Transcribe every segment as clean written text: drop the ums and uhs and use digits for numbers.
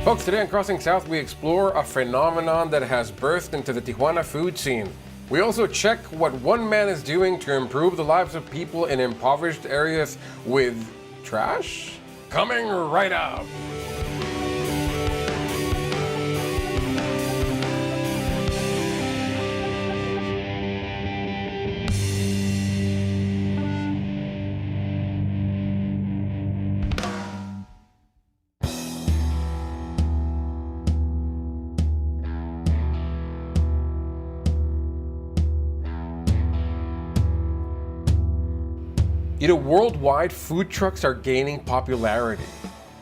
Folks, today on Crossing South, we explore a phenomenon that has birthed into the Tijuana food scene. We also check what one man is doing to improve the lives of people in impoverished areas with trash. Coming right up. You know, worldwide, food trucks are gaining popularity.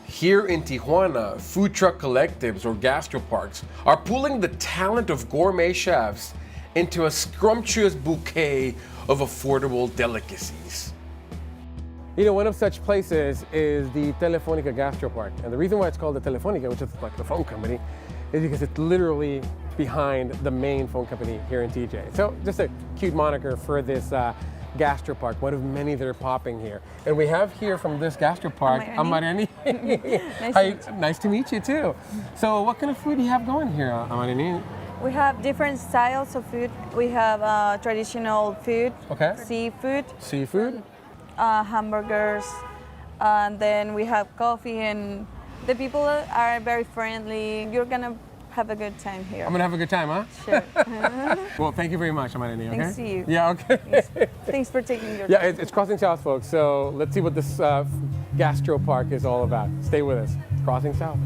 Here in Tijuana, food truck collectives or gastroparks are pooling the talent of gourmet chefs into a scrumptious bouquet of affordable delicacies. You know, one of such places is the Telefonica Gastropark. And the reason why it's called the Telefonica, which is like the phone company, is because it's literally behind the main phone company here in TJ. So just a cute moniker for this Gastropark, one of many that are popping here. And we have here from this Gastropark, Amareni. Nice to meet you too. So what kind of food do you have going here, Amareni? We have different styles of food. We have traditional food, okay. seafood, hamburgers, and then we have coffee, and the people are very friendly. You're gonna have a good time here. I'm gonna have a good time, huh? Sure. Well, thank you very much, Amareni. Okay? Thanks to you. Yeah, okay. Thanks for taking your time. Yeah, it's Crossing South, folks. So let's see what this Gastropark is all about. Stay with us. Crossing South.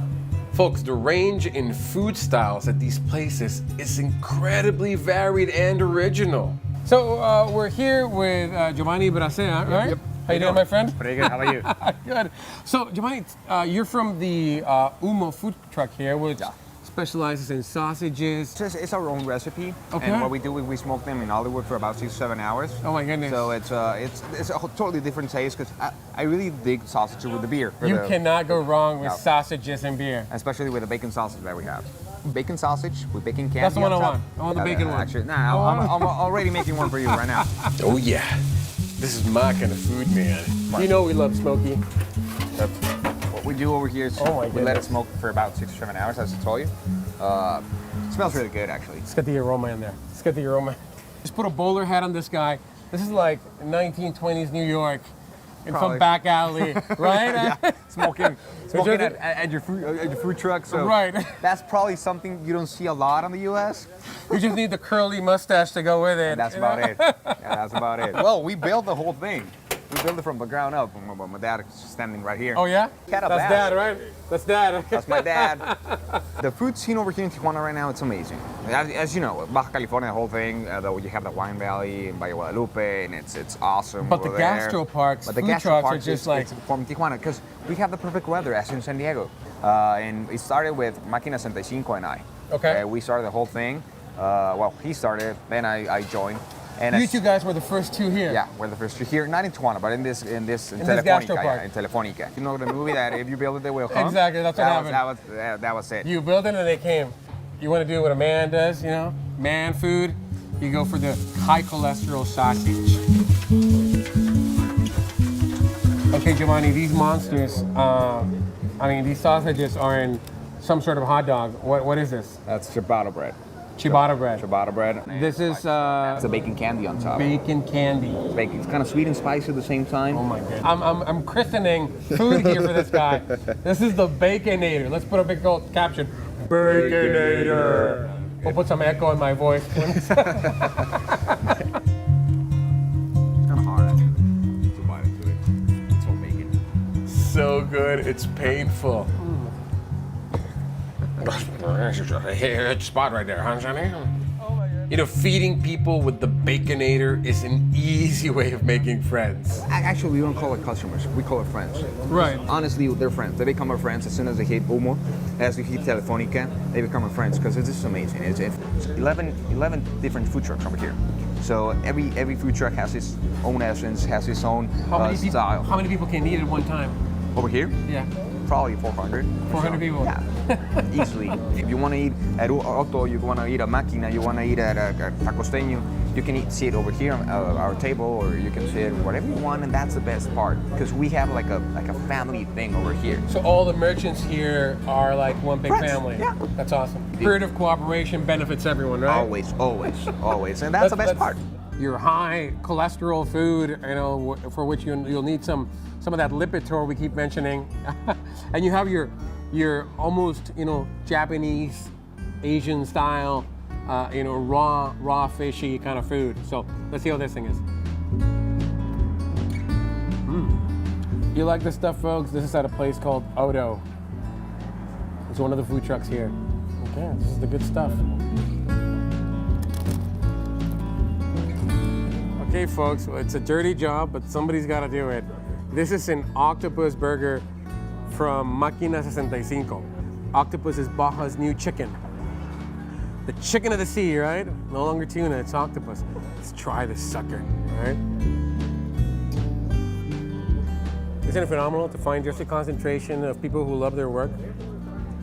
Folks, the range in food styles at these places is incredibly varied and original. So we're here with Giovanni Bracea, right? Yep. How you doing, my friend? Pretty good. How about you? Good. So Giovanni, you're from the Umo food truck here, which specializes in sausages. It's our own recipe, Okay. and what we do is we smoke them in Hollywood for about 6 to 7 hours. Oh my goodness. So it's a totally different taste because I really dig sausage with the beer. You cannot go wrong with sausages and beer. Especially with the bacon sausage that we have. Bacon sausage with bacon candy. That's the one I on top. want. I want the bacon one. Actually, I'm already making one for you right now. Oh yeah, this is my kind of food, man. You know we love smoky. What we do over here is we let it smoke for about 6 to 7 hours, as I told you. It smells really good, actually. Let's get the aroma in there. Let's get the aroma. Just put a bowler hat on this guy. This is like 1920s New York in some back alley, right? Yeah, smoking at your food truck. So right. That's probably something you don't see a lot in the U.S. You just need the curly mustache to go with it. And that's about it. Yeah, that's about it. Well, we built the whole thing. We built it from the ground up. My dad is standing right here. Oh yeah? That's Dad, right? That's Dad. That's my dad. The food scene over here in Tijuana right now, it's amazing. As you know, Baja California, the whole thing, you have the Wine Valley in Valle Guadalupe, and it's awesome. But the gastroparks, food trucks are just like from Tijuana, because we have the perfect weather, as in San Diego. And it started with Máquina 65 and I. Okay. We started the whole thing. Well, he started, then I joined. And you two guys were the first two here. Yeah, we're the first two here, not in Tijuana, but in Telefonica. Yeah, in Telefonica. You know the movie that if you build it, they will come? Exactly, that's what happened. That was it. You build it and they came. You want to do what a man does, you know? Man food. You go for the high cholesterol sausage. Okay, Giovanni, these monsters, these sausages are in some sort of hot dog. What is this? That's ciabatta bread. Ciabatta bread. Ciabatta bread. This is it's a bacon candy on top. Bacon candy. It's kind of sweet and spicy at the same time. Oh my god. I'm christening food here for this guy. This is the Baconator. Let's put a big old caption. Baconator. We'll put some echo in my voice. It's kind of hard actually to bite into it. It's all bacon. So good, it's painful. Hit spot right there, huh, Johnny? You know, feeding people with the Baconator is an easy way of making friends. Actually, we don't call it customers. We call it friends. Right. Honestly, they're friends. They become our friends as soon as they hit Umo, as we hit Telefonica. They become our friends because it's just amazing. It's 11 different food trucks over here. So every food truck has its own essence, has its own style. How many people can eat at one time? Over here? Yeah. probably 400. 400 people. Yeah, easily. If you want to eat at Otto, you want to eat at Máquina, you want to eat at Tacosteño, you can sit over here on our table, or you can sit whatever you want, and that's the best part because we have like a family thing over here. So all the merchants here are like one big Friends, family. yeah. That's awesome. Spirit of cooperation benefits everyone, right? Always, always, and that's the best part. Your high cholesterol food, you know, for which you'll need some of that lipitor we keep mentioning, and you have your almost, you know, Japanese, Asian style, you know, raw fishy kind of food. So let's see how this thing is. You like this stuff, folks? This is at a place called Odo. It's one of the food trucks here. Okay, this is the good stuff. Okay, folks, it's a dirty job, but somebody's got to do it. This is an octopus burger from Máquina 65. Octopus is Baja's new chicken. The chicken of the sea, right? No longer tuna, it's octopus. Let's try this sucker, all right? Isn't it phenomenal to find just a concentration of people who love their work?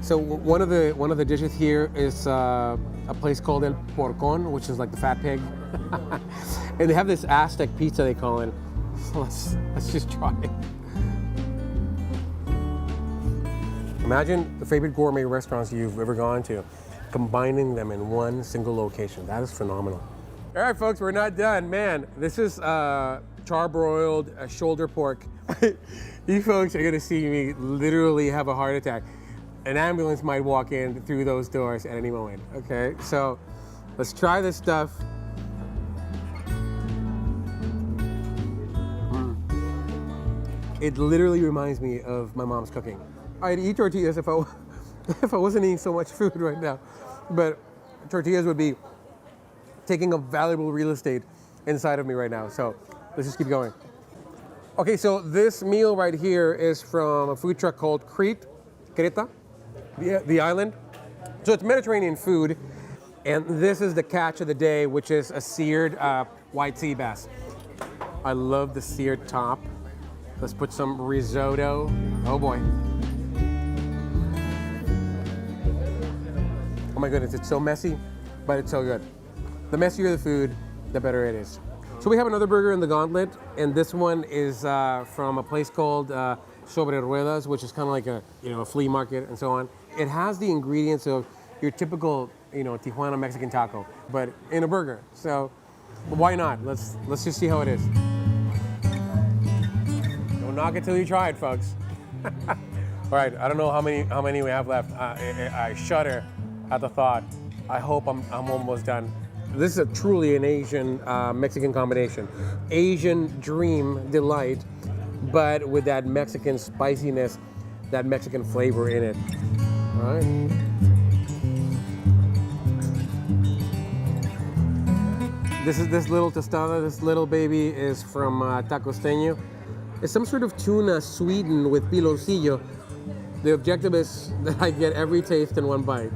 So one of the dishes here is a place called El Porcón, which is like the fat pig. And they have this Aztec pizza, they call it. So let's just try it. Imagine the favorite gourmet restaurants you've ever gone to, combining them in one single location. That is phenomenal. All right, folks, we're not done. Man, this is charbroiled shoulder pork. You folks are gonna see me literally have a heart attack. An ambulance might walk in through those doors at any moment, okay? So let's try this stuff. It literally reminds me of my mom's cooking. I'd eat tortillas if I wasn't eating so much food right now. But tortillas would be taking up valuable real estate inside of me right now. So let's just keep going. Okay, so this meal right here is from a food truck called Creta, the island. So it's Mediterranean food, and this is the catch of the day, which is a seared white sea bass. I love the seared top. Let's put some risotto. Oh boy. Oh my goodness, it's so messy, but it's so good. The messier the food, the better it is. So we have another burger in the gauntlet, and this one is from a place called Sobre Ruedas, which is kind of like a flea market and so on. It has the ingredients of your typical Tijuana Mexican taco, but in a burger. So why not? Let's just see how it is. Don't knock it till you try it, folks. All right, I don't know how many we have left. I shudder at the thought. I hope I'm almost done. This is truly an Asian Mexican combination. Asian dream delight, but with that Mexican spiciness, that Mexican flavor in it. All right. This little tostada, this little baby is from Tacosteño. It's some sort of tuna sweetened with piloncillo. The objective is that I get every taste in one bite,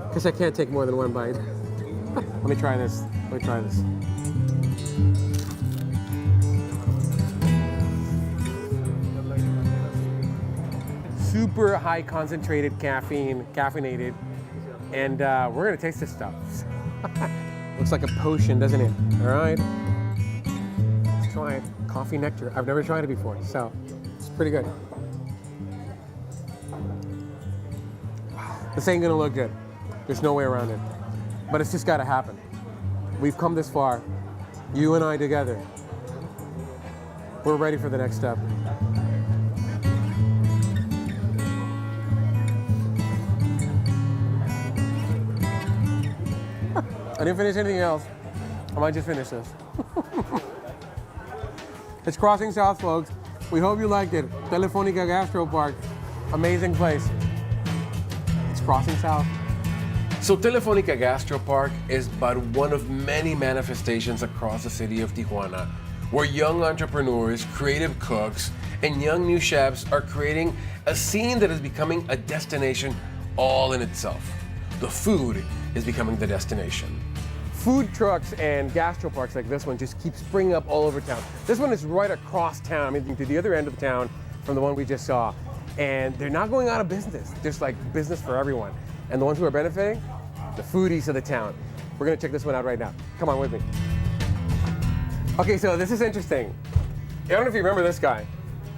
because I can't take more than one bite. Let me try this. Super high concentrated caffeinated, and we're gonna taste this stuff. Looks like a potion, doesn't it? All right, let's try it. Coffee nectar. I've never tried it before, so it's pretty good. This ain't gonna look good. There's no way around it. But it's just gotta happen. We've come this far, you and I together. We're ready for the next step. I didn't finish anything else. I might just finish this. It's Crossing South, folks. We hope you liked it. Telefonica Gastro Park, amazing place. It's Crossing South. So Telefonica Gastro Park is but one of many manifestations across the city of Tijuana, where young entrepreneurs, creative cooks, and young new chefs are creating a scene that is becoming a destination all in itself. The food is becoming the destination. Food trucks and gastro parks like this one just keep springing up all over town. This one is right across town, I mean, to the other end of the town from the one we just saw. And they're not going out of business. There's like business for everyone. And the ones who are benefiting, the foodies of the town. We're gonna check this one out right now. Come on with me. Okay, so this is interesting. I don't know if you remember this guy,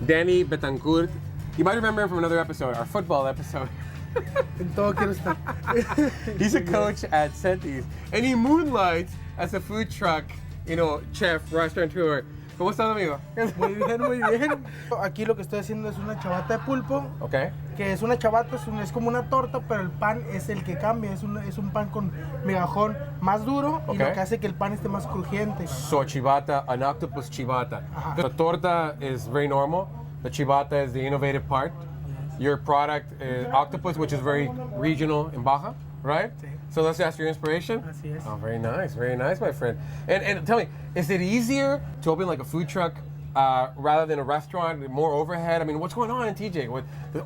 Danny Betancourt. You might remember him from another episode, our football episode. He's a coach at Sentis, and he moonlights as a food truck, chef, restaurateur. ¿Cómo estás, amigo? Muy bien, muy bien. Aquí lo que estoy haciendo es una chabata de pulpo. Okay. Que es una chabata, es como una torta, pero el pan es el que cambia. Es un pan con migajón más duro y lo que hace que el pan esté más crujiente. So chivata, an octopus chivata. The torta is very normal. The chivata is the innovative part. Your product is octopus, which is very regional in Baja, right? Sí. So that's your inspiration? Así es. Oh, very nice, my friend. And tell me, is it easier to open like a food truck rather than a restaurant, more overhead? I mean, what's going on in TJ?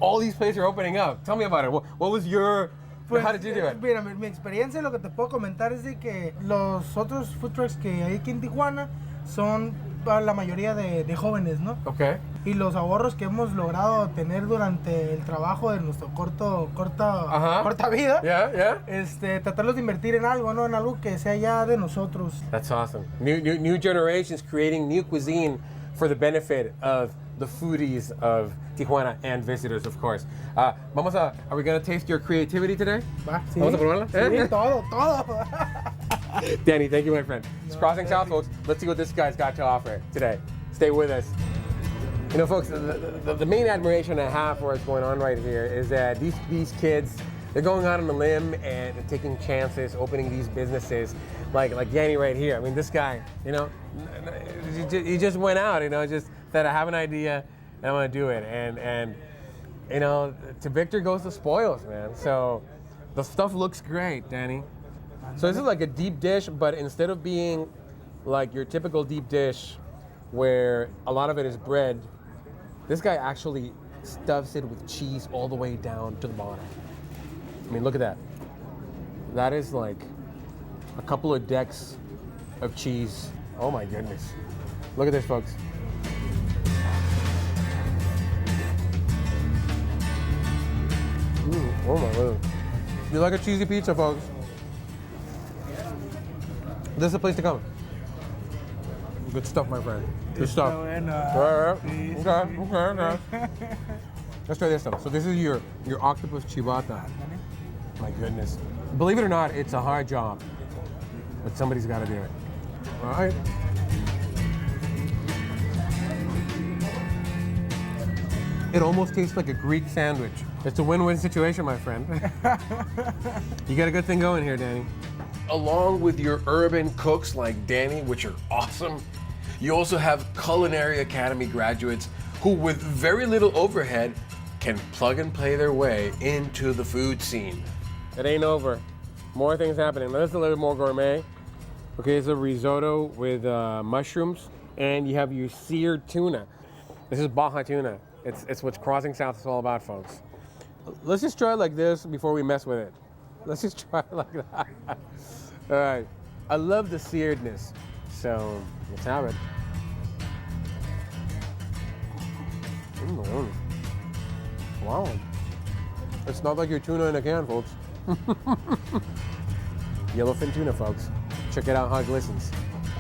All these places are opening up. Tell me about it. What was your... how did you do it? Mira, mi experiencia, lo que te puedo comentar es de que los otros food trucks que hay aquí en Tijuana son la mayoría de jóvenes, ¿no? Okay. Y los ahorros que hemos logrado tener durante el trabajo de nuestro corta vida, tratarlos de invertir en algo, ¿no? En algo que sea ya de nosotros. That's awesome. New generations creating new cuisine for the benefit of the foodies of Tijuana and visitors, of course. Are we going to taste your creativity today? Va, sí. ¿Vamos a probarla? Sí, todo. Danny, thank you, my friend. It's Crossing South, folks. Let's see what this guy's got to offer today. Stay with us. Folks, the main admiration I have for what's going on right here is that these kids, they're going out on a limb and taking chances, opening these businesses, like Danny right here. I mean, this guy, he just went out, just said, I have an idea and I want to do it. And to Victor goes the spoils, man. So the stuff looks great, Danny. So this is like a deep dish, but instead of being like your typical deep dish where a lot of it is bread, this guy actually stuffs it with cheese all the way down to the bottom. I mean, look at that. That is like a couple of decks of cheese. Oh my goodness. Look at this, folks. Oh my God. You like a cheesy pizza, folks? This is the place to come. Good stuff, my friend. Good stuff. Okay. Let's try this stuff. So this is your octopus chivata. My goodness. Believe it or not, it's a hard job, but somebody's got to do it. All right. It almost tastes like a Greek sandwich. It's a win-win situation, my friend. You got a good thing going here, Danny. Along with your urban cooks like Danny, which are awesome, you also have Culinary Academy graduates who, with very little overhead, can plug and play their way into the food scene. It ain't over. More things happening. This is a little more gourmet. Okay, it's a risotto with mushrooms, and you have your seared tuna. This is Baja tuna. It's what Crossing South is all about, folks. Let's just try it like this before we mess with it. Let's just try it like that. All right. I love the searedness, so let's have it. Wow. It's not like your tuna in a can, folks. Yellowfin tuna, folks. Check it out how it glistens.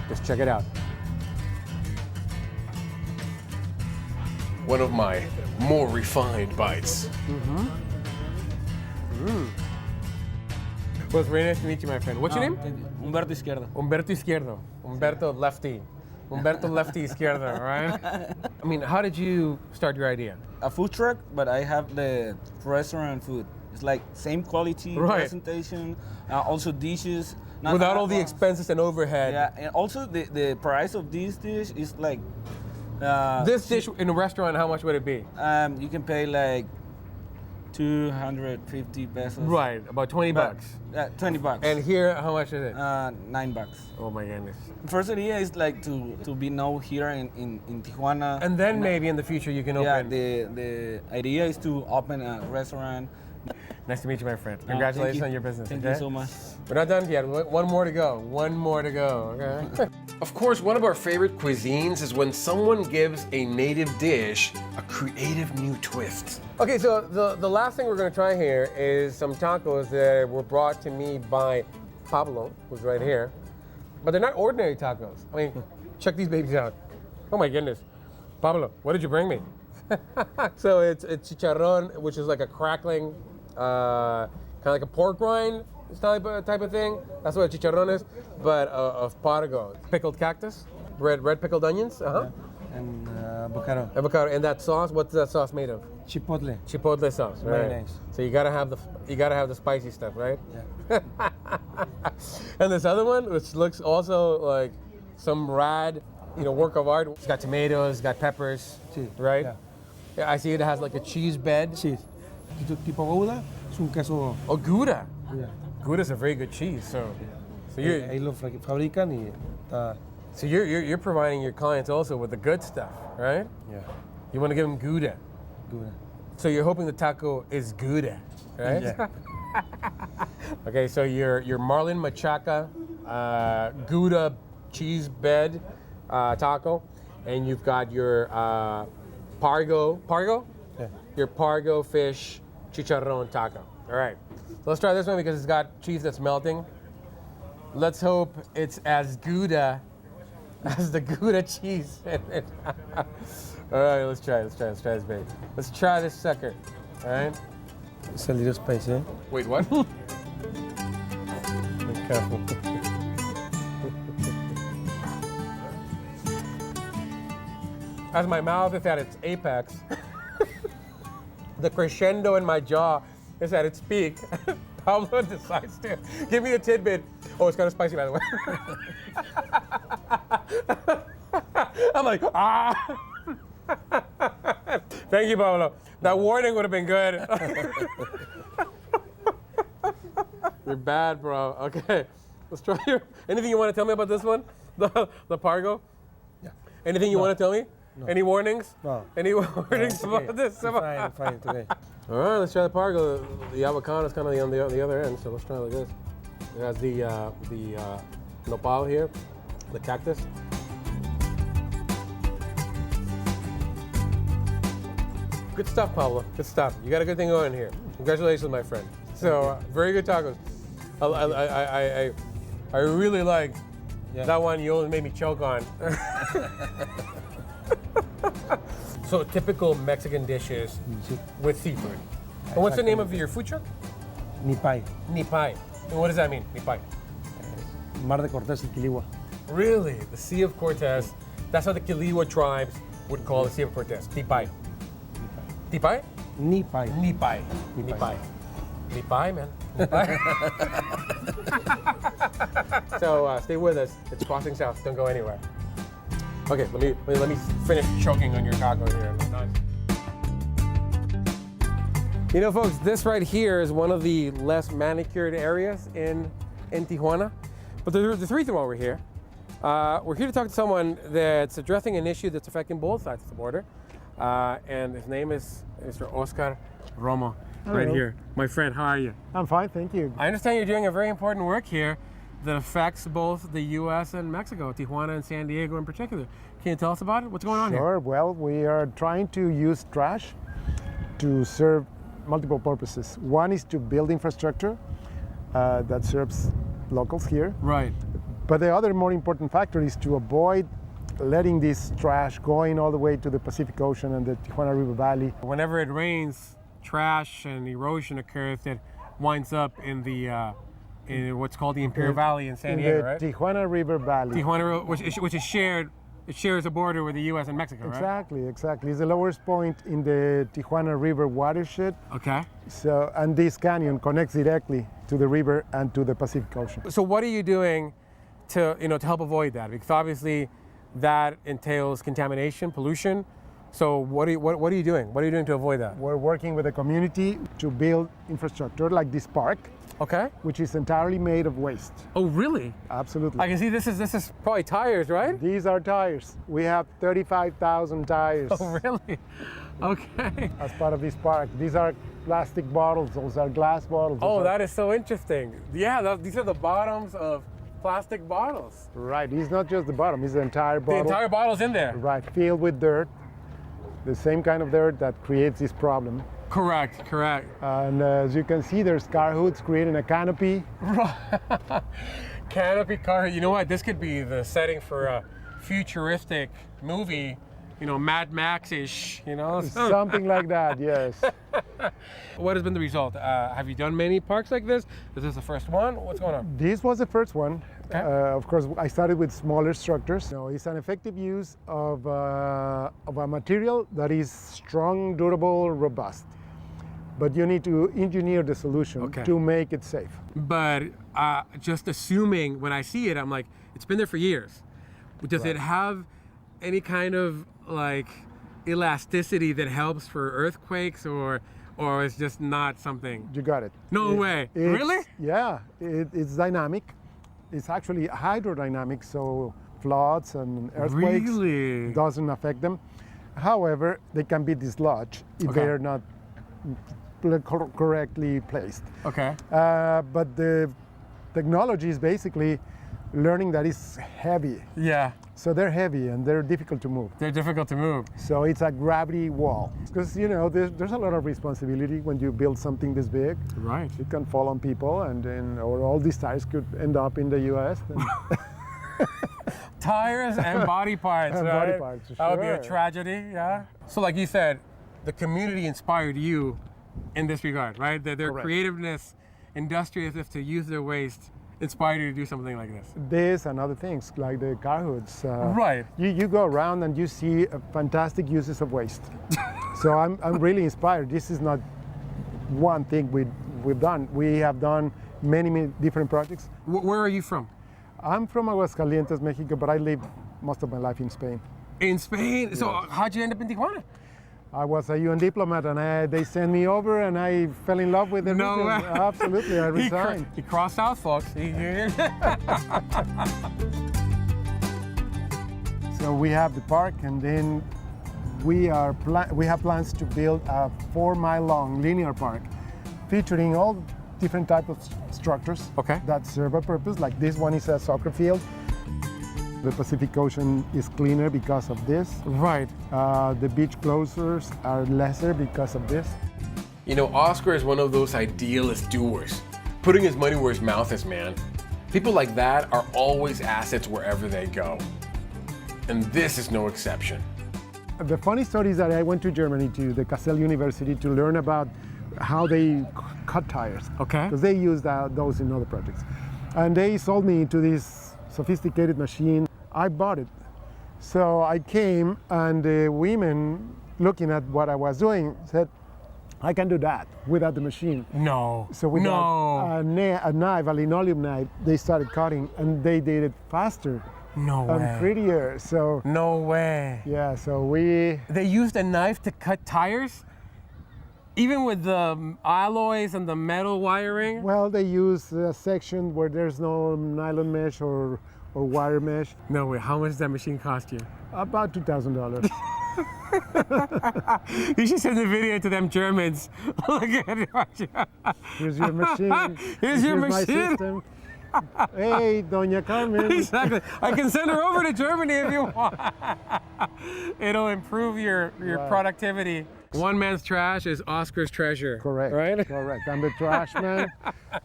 Just check it out. One of my more refined bites. Well, it's very nice to meet you, my friend. What's your name? Humberto Izquierdo. Humberto Izquierdo. Humberto Lefty. Humberto Lefty Izquierdo, all right? I mean, how did you start your idea? A food truck, but I have the restaurant food. It's like same quality, Right. presentation, also dishes. not Without all the advanced. expenses and overhead. Yeah, and also the price of this dish is like. This dish in a restaurant, how much would it be? You can pay like 250 pesos. Right, about 20 bucks. 20 bucks. And here, how much is it? $9. Oh my goodness. First idea is like to be known here in Tijuana. And then maybe in the future you can Yeah, open. the idea is to open a restaurant. Nice to meet you, my friend. Thank Congratulations you. on your business. Thank okay? you so much. We're not done yet. One more to go. One more to go. Okay. Of course, one of our favorite cuisines is when someone gives a native dish a creative new twist. Okay, so the last thing we're gonna try here is some tacos that were brought to me by Pablo, who's right here. But they're not ordinary tacos. I mean, check these babies out. Oh my goodness. Pablo, what did you bring me? So it's chicharrón, which is like a crackling, kind of like a pork rind type of thing. That's what a chicharrón is, but of pargo. Pickled cactus, red pickled onions, Yeah. And avocado. avocado, and that sauce. What's that sauce made of? Chipotle. Chipotle sauce, right? Mayonnaise. So you gotta have the spicy stuff, right? Yeah. And this other one, which looks also like some rad, work of art. It's got tomatoes, it's got peppers, Sí, right? yeah. Yeah, I see it has like a cheese bed. Cheese. Tipo Gouda es un queso. Oh, Gouda. Yeah. Gouda's a very good cheese. So you're Ahí lo fabrican y está. so you're providing your clients also with the good stuff, right? Yeah. You want to give them Gouda. Gouda. So you're hoping the taco is Gouda, right? Yeah. Okay, so your Marlin Machaca Gouda cheese bed taco, and you've got your Pargo, Yeah. your Pargo fish chicharrón taco. All right, so let's try this one because it's got cheese that's melting. Let's hope it's as Gouda as the Gouda cheese. All right, let's try this, baby. Let's try this sucker. All right. It's a little spicy. Eh? Wait, what? Be careful. As my mouth is at its apex, the crescendo in my jaw is at its peak. Pablo decides to give me a tidbit. Oh, it's kind of spicy, by the way. I'm like, ah. Thank you, Pablo. That warning would have been good. You're bad, bro. Okay, let's try your. Anything you want to tell me about this one? The Pargo? Yeah. Anything you want to tell me? No. Any warnings? No. Any warnings Okay. about this? Fine, it's okay. All right, let's try the Pargo. The avocado is kind of on the other end, so let's try it like this. It has the nopal here, the cactus. Good stuff, Pablo. Good stuff. You got a good thing going here. Congratulations, my friend. So very good tacos. I really like that one. You almost made me choke on. So typical Mexican dishes with seafood. And what's the name of your food truck? Nipay. Nipay. And what does that mean, Nipay? Mar de Cortés y Quiligua. Really? The Sea of Cortez. That's how the Quiligua tribes would call the Sea of Cortez. Nipay. Nipay? Nipay. Nipay. Nipay. Nipay, man. Nipay. So stay with us. It's Crossing South. Don't go anywhere. Okay, let me finish choking on your taco here. Nice. You know, folks, this right here is one of the less manicured areas in Tijuana. But there's a reason why we're here. We're here to talk to someone that's addressing an issue that's affecting both sides of the border. And his name is Mr. Oscar Romo, right here. My friend, how are you? I'm fine, thank you. I understand you're doing a very important work here that affects both the U.S. and Mexico, Tijuana and San Diego in particular. Can you tell us about it? What's going on here? Sure, well, we are trying to use trash to serve multiple purposes. One is to build infrastructure that serves locals here. Right. But the other more important factor is to avoid letting this trash going all the way to the Pacific Ocean and the Tijuana River Valley. Whenever it rains, trash and erosion occurs that winds up in the in what's called the Imperial Valley in San Diego, right? Tijuana River Valley. Tijuana, which is shared. It shares a border with the U.S. and Mexico, right? Exactly. It's the lowest point in the Tijuana River watershed. Okay. So, and this canyon connects directly to the river and to the Pacific Ocean. So what are you doing to help avoid that? Because obviously that entails contamination, pollution. So what are you doing? What are you doing to avoid that? We're working with the community to build infrastructure like this park, Okay. which is entirely made of waste. Oh, really? Absolutely. I can see this is probably tires, right? These are tires. We have 35,000 tires Oh, really? Okay. as part of this park. These are plastic bottles. Those are glass bottles. Oh, Those are- that is so interesting. Yeah, these are the bottoms of plastic bottles. Right, it's not just the bottom, it's the entire bottle. The entire bottle's in there. Right, filled with dirt, the same kind of dirt that creates this problem. Correct. And as you can see, there's car hoods creating a canopy. Canopy car. You know what? This could be the setting for a futuristic movie. Mad Max-ish. Something like that, yes. What has been the result? Have you done many parks like this? Is this the first one? What's going on? This was the first one. Okay. Of course, I started with smaller structures. It's an effective use of a material that is strong, durable, robust. But you need to engineer the solution to make it safe. But just assuming when I see it, I'm like, it's been there for years. Does it have any kind of like elasticity that helps for earthquakes, or it's just not something? You got it. No way. Really? Yeah, it's dynamic. It's actually hydrodynamic, so floods and earthquakes doesn't affect them. However, they can be dislodged if they're not correctly placed. Okay. But the technology is basically learning that it's heavy. Yeah. So they're heavy and they're difficult to move. They're difficult to move. So it's a gravity wall. Because, there's a lot of responsibility when you build something this big. Right. It can fall on people, and then, or all these tires could end up in the U.S. Tires and body parts, And right? body parts, That would be a sure. tragedy, yeah? So like you said, the community inspired you in this regard, right? Their Correct. creativeness, industriousness to use their waste inspired you to do something like this. This and other things, like the car hoods. Right. You go around and you see fantastic uses of waste. So I'm really inspired. This is not one thing we've done. We have done many different projects. Where are you from? I'm from Aguascalientes, Mexico, but I lived most of my life in Spain. In Spain? So how'd you end up in Tijuana? I was a UN diplomat, and they sent me over, and I fell in love with the No region. way. Absolutely, I resigned. He crossed out, folks. So we have the park, and then we have plans to build a 4-mile-long linear park, featuring all different types of structures that serve a purpose. Like this one is a soccer field. The Pacific Ocean is cleaner because of this. Right. The beach closures are lesser because of this. Oscar is one of those idealist doers, putting his money where his mouth is, man. People like that are always assets wherever they go. And this is no exception. The funny story is that I went to Germany, to the Kassel University, to learn about how they cut tires. Okay. Because they use those in other projects. And they sold me to this sophisticated machine. I bought it. So I came, and the women, looking at what I was doing, said, I can do that without the machine. No. So with a knife, a linoleum knife, they started cutting, and they did it faster. No way. And prettier. So no way. yeah, so They used a knife to cut tires? Even with the alloys and the metal wiring? well, they use a section where there's no nylon mesh or wire mesh. No way. How much does that machine cost you? About $2,000. You should send the video to them Germans. Look at it. Here's your machine. Here's your my machine. system. Hey, Doña Carmen. Exactly. I can send her over to Germany if you want. It'll improve your productivity. One man's trash is Oscar's treasure. Correct. Right? Correct. I'm the trash man,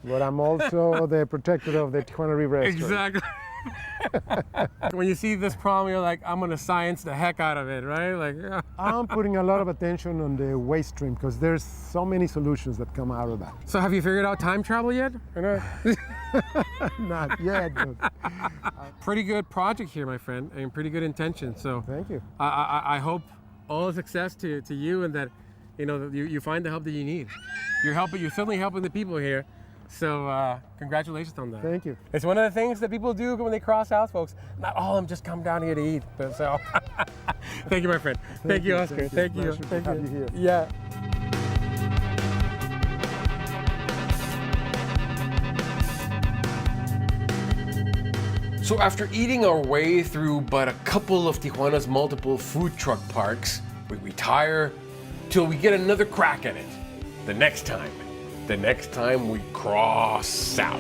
but I'm also the protector of the Tijuana River Estuary. Exactly. When you see this problem, you're like, I'm gonna science the heck out of it, right? Like, I'm putting a lot of attention on the waste stream because there's so many solutions that come out of that. So have you figured out time travel yet? Or not? Not yet, but Pretty good project here, my friend, and pretty good intention. So thank you. I hope all the success to you, and that you find the help that you need. You're certainly helping the people here. So congratulations on that. Thank you. It's one of the things that people do when they cross out, folks. Not all of them just come down here to eat. But so, thank you, my friend. Thank you, Oscar. Thank you. Pleasure to have you here. Yeah. So after eating our way through but a couple of Tijuana's multiple food truck parks, we retire till we get another crack at it. The next time we cross south.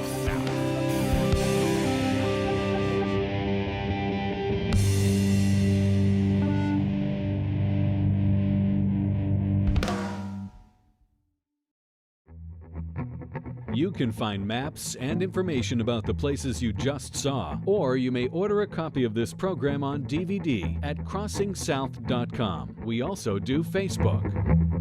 You can find maps and information about the places you just saw, or you may order a copy of this program on DVD at crosssingsouth.com. We also do Facebook.